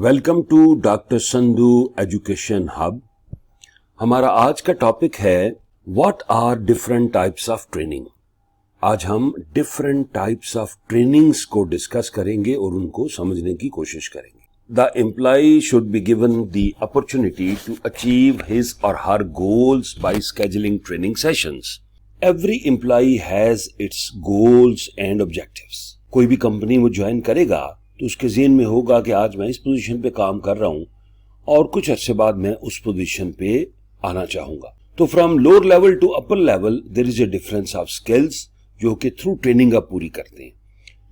Welcome to doctor Sandhu education hub. हमारा आज का टॉपिक है what are different types of training. आज हम डिफरेंट टाइप्स ऑफ ट्रेनिंग्स को डिस्कस करेंगे और उनको समझने की कोशिश करेंगे। The employee should be given the opportunity to achieve his or her goals by scheduling training sessions. Every employee has its goals and objectives. कोई भी कंपनी वो ज्वाइन करेगा तो उसके ज़हन में होगा कि आज मैं इस पोजीशन पे काम कर रहा हूं और कुछ अरसे बाद मैं उस पोजीशन पे आना चाहूंगा। तो from lower level to upper level there is a difference of skills जो कि थ्रू ट्रेनिंग आप पूरी करते हैं।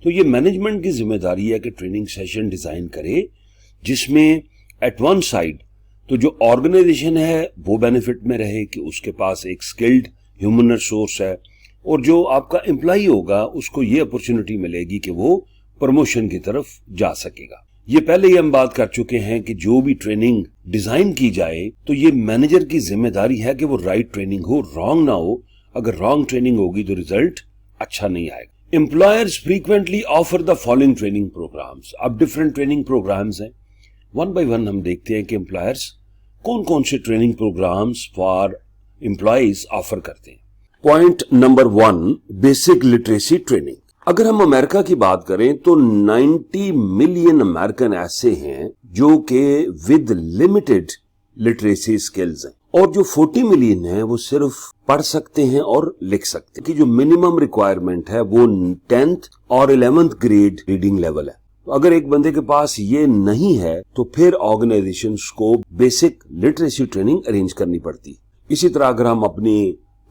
तो ये मैनेजमेंट की जिम्मेदारी है कि ट्रेनिंग सेशन डिजाइन करे जिसमें एट वन साइड तो जो ऑर्गेनाइजेशन है वो बेनिफिट में रहे कि उसके पास एक स्किल्ड ह्यूमन रिसोर्स है, और जो आपका एम्प्लॉय होगा उसको ये अपॉर्चुनिटी मिलेगी कि वो प्रमोशन की तरफ जा सकेगा। ये पहले ही हम बात कर चुके हैं कि जो भी ट्रेनिंग डिजाइन की जाए तो ये मैनेजर की जिम्मेदारी है कि वो राइट ट्रेनिंग हो, रॉन्ग ना हो। अगर रॉन्ग ट्रेनिंग होगी तो रिजल्ट अच्छा नहीं आएगा। Employers frequently offer the following training programs. अब डिफरेंट ट्रेनिंग प्रोग्राम्स हैं, वन बाय वन हम देखते हैं कि एम्प्लॉयर्स कौन कौन से training programs for employees offer करते हैं। Point number 1, basic literacy training. अगर हम अमेरिका की बात करें तो 90 मिलियन अमेरिकन ऐसे हैं जो कि विद लिमिटेड लिटरेसी स्किल्स हैं, और जो 40 मिलियन हैं वो सिर्फ पढ़ सकते हैं और लिख सकते हैं कि जो मिनिमम रिक्वायरमेंट है वो 10th और 11th ग्रेड रीडिंग लेवल है। तो अगर एक बंदे के पास ये नहीं है तो फिर ऑर्गेनाइजेशंस को बेसिक लिटरेसी ट्रेनिंग अरेंज करनी पड़ती। इसी तरह अगर हम अपनी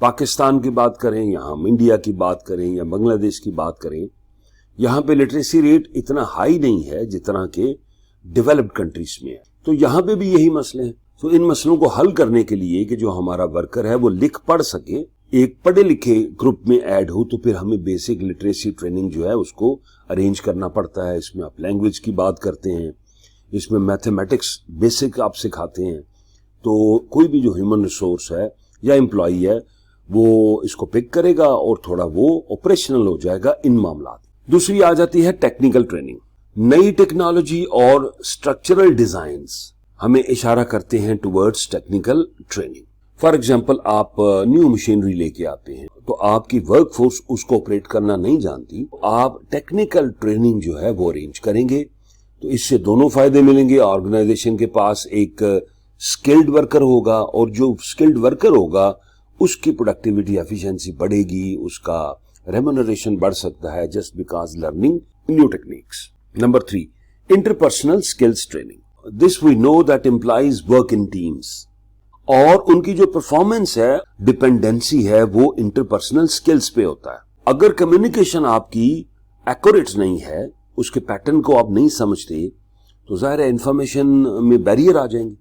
पाकिस्तान की बात करें या हम इंडिया की बात करें या बांग्लादेश की बात करें, यहाँ पे लिटरेसी रेट इतना हाई नहीं है जितना कि डेवलप्ड कंट्रीज में है। तो यहाँ पे भी यही मसले हैं। तो इन मसलों को हल करने के लिए कि जो हमारा वर्कर है वो लिख पढ़ सके, एक पढ़े लिखे ग्रुप में ऐड हो, तो फिर हमें बेसिक लिटरेसी ट्रेनिंग जो है उसको अरेंज करना पड़ता है। इसमें आप लैंग्वेज की बात करते हैं, इसमें मैथमेटिक्स बेसिक आप सिखाते हैं। तो कोई भी जो ह्यूमन रिसोर्स है या एम्प्लॉय है वो इसको पिक करेगा और थोड़ा वो ऑपरेशनल हो जाएगा इन मामला। दूसरी आ जाती है टेक्निकल ट्रेनिंग। नई टेक्नोलॉजी और स्ट्रक्चरल डिजाइन्स हमें इशारा करते हैं towards technical training. For example, आप न्यू मशीनरी लेके आते हैं तो आपकी वर्कफोर्स उसको ऑपरेट करना नहीं जानती, आप टेक्निकल ट्रेनिंग जो है वो अरेंज करेंगे। तो इससे दोनों फायदे मिलेंगे। ऑर्गेनाइजेशन के पास एक स्किल्ड वर्कर होगा और जो स्किल्ड वर्कर होगा उसकी प्रोडक्टिविटी एफिशिएंसी बढ़ेगी, उसका रेम्यूनरेशन बढ़ सकता है just because learning new techniques. Number 3, interpersonal skills training. This we know that employees work in teams, और उनकी जो परफॉर्मेंस है, डिपेंडेंसी है, वो इंटरपर्सनल स्किल्स पे होता है। अगर कम्युनिकेशन आपकी एक्यूरेट नहीं है, उसके पैटर्न को आप नहीं समझते, तो जाहिर है इंफॉर्मेशन में बैरियर आ जाएंगे।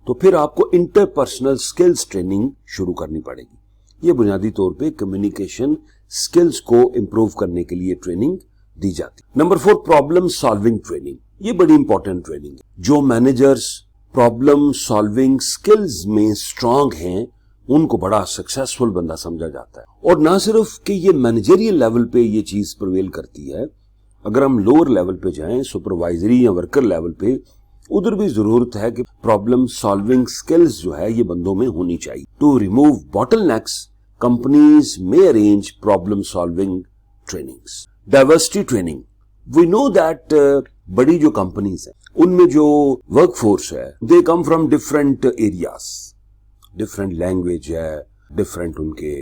तो फिर आपको इंटरपर्सनल स्किल्स ट्रेनिंग शुरू करनी पड़ेगी। ये बुनियादी तौर पे कम्युनिकेशन स्किल्स को इंप्रूव करने के लिए ट्रेनिंग दी जाती है। Number 4, problem solving training. ये बड़ी इंपॉर्टेंट ट्रेनिंग है। जो मैनेजर्स प्रॉब्लम सॉल्विंग स्किल्स में स्ट्रांग हैं उनको बड़ा सक्सेसफुल बंदा समझा जाता है। और ना सिर्फ कि ये मैनेजरियल लेवल पे ये चीज प्रिवेल करती है, अगर हम लोअर लेवल पे जाएं, सुपरवाइजरी या वर्कर लेवल पे, उधर भी जरूरत है कि प्रॉब्लम सॉल्विंग स्किल्स जो है ये बंदों में होनी चाहिए। टू रिमूव बॉटलनेक्स, कंपनीज में arrange problem solving trainings. Diversity training. We know that बड़ी जो कंपनीज है उनमें जो वर्कफोर्स है they come from different areas, different language है, डिफरेंट उनके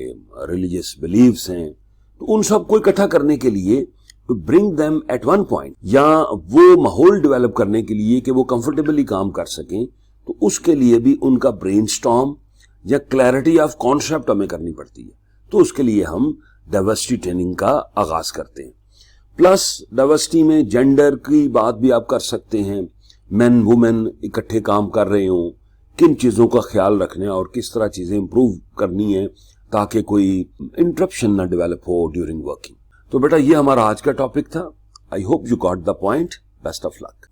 रिलीजियस बिलीव्स हैं। तो उन सबको इकट्ठा करने के लिए to bring them at one point, या वो माहौल डेवलप करने के लिए कि वो कंफर्टेबली काम कर सकें, तो उसके लिए भी उनका ब्रेनस्टॉर्म या क्लैरिटी ऑफ कॉन्सेप्ट हमें करनी पड़ती है। तो उसके लिए हम डाइवर्सिटी ट्रेनिंग का आगाज करते हैं। प्लस डाइवर्सिटी में जेंडर की बात भी आप कर सकते हैं। मेन वुमेन इकट्ठे काम कर रहे हों, किन चीजों का ख्याल रखना है और किस तरह चीजें इंप्रूव करनी है ताकि कोई इंटरप्शन ना डेवलप हो ड्यूरिंग वर्किंग। तो बेटा ये हमारा आज का टॉपिक था। I hope you got the point. Best of luck.